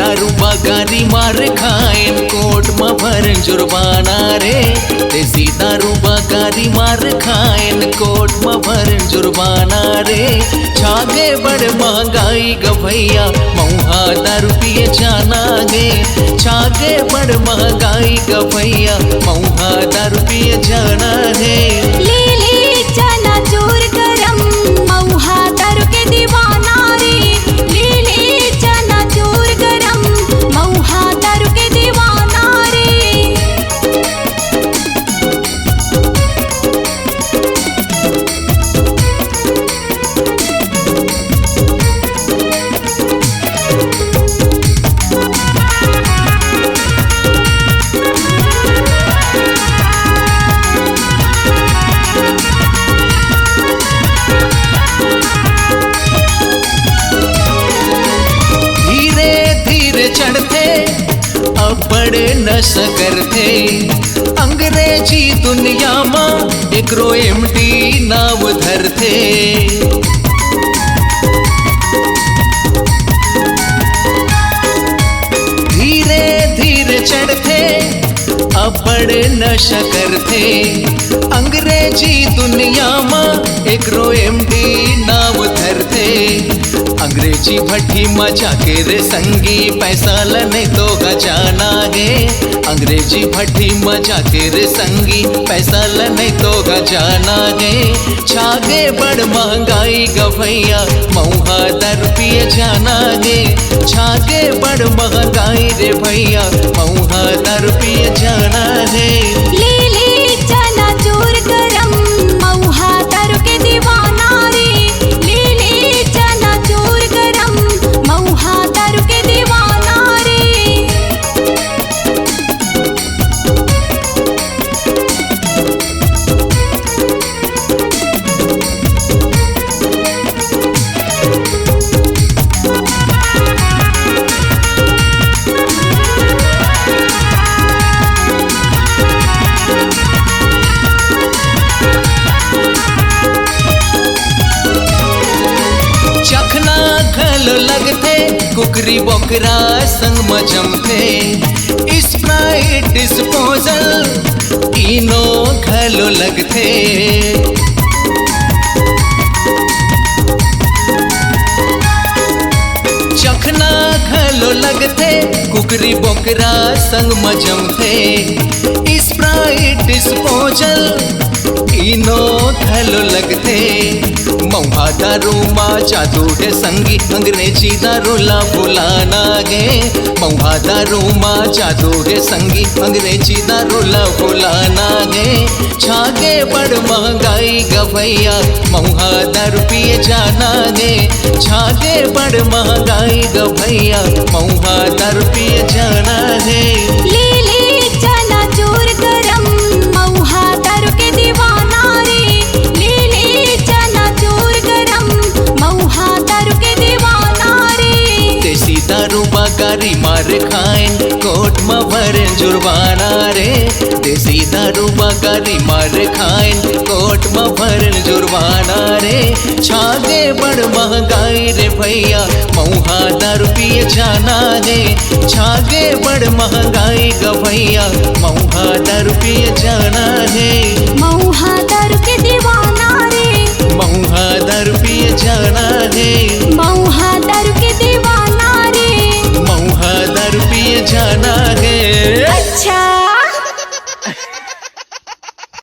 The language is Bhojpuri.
दारू बगारी मार खाएन कोर्ट में भरन जुर्माना रे। देसी दारू बगारी मार खाएन कोर्ट में भरन जुर्माना रे। छागे बड़ महंगाई ग भैया मऊहा दारू पिए जाना गे। छागे बड़ महंगाई ग भैया मऊहा दारू पिए जाना है। ले ले चना चूर गरम मऊहा दारू के दीवाना रे। ले ले चना चूर गरम मऊहा दारू के दीवाना रे। चढ़ते अब बड़े नशा करते अंग्रेजी दुनिया में एकरो एमडी नाव धरते। धीरे धीरे चढ़ते अब बड़े नशा करते अंग्रेजी दुनिया में एकरो एमडी नाव धरते। अंग्रेजी भट्टी मचा के रे संगी पैसा लने तो गजाना गे। अंग्रेजी भट्टी मचा के रे संगी पैसा लने तो गजाना गे। छागे बड़ महंगाई ग भैया मऊहा दारू पिए जाना गे। छागे बड़ महंगाई रे भैया मऊहा दारू पिए जाना है। ले ले चना चूर गरम मऊहा दारू के दीवाना रे। ले ले चना चूर गरम मऊहा दारू के दीवाना रे। चखना खल लगते कुकरी बोकरा संग मजमते। स्प्राइट डिस्पोजल इनो खलो लगते। चखना खलो लगते कुकरी बोकरा संग मजमते। स्प्राइट डिस्पोजल इनो खलो लगते। मऊहा दारू मा जादू है संगी अंग्रेजी दारू ला बुलाना गे। मऊहा दारू मा जादू है संगी अंग्रेजी दारू ला बुलाना गे। छागे बड़ महंगाई ग भैया मऊहा दारू पिए जाना गे। छागे बड़ महंगाई ग भैया मऊहा दारू पिए जाना है। ले ले चना चूर गरम मऊहा दारू के दीवाना रे। ले ले चना चूर गरम मऊहा दारू के दीवाना रे। देसी दारू बगारी मार खाएन कोर्ट में भरन जुर्माना रे। देसी दारू बगारी मार खाएन कोर्ट में भरन जुर्माना रे। छागे बड़ महंगाई रे भैया मऊहा दारू पिए जाना गे। छागे बड़ महंगाई ग भैया मऊहा दारू पिए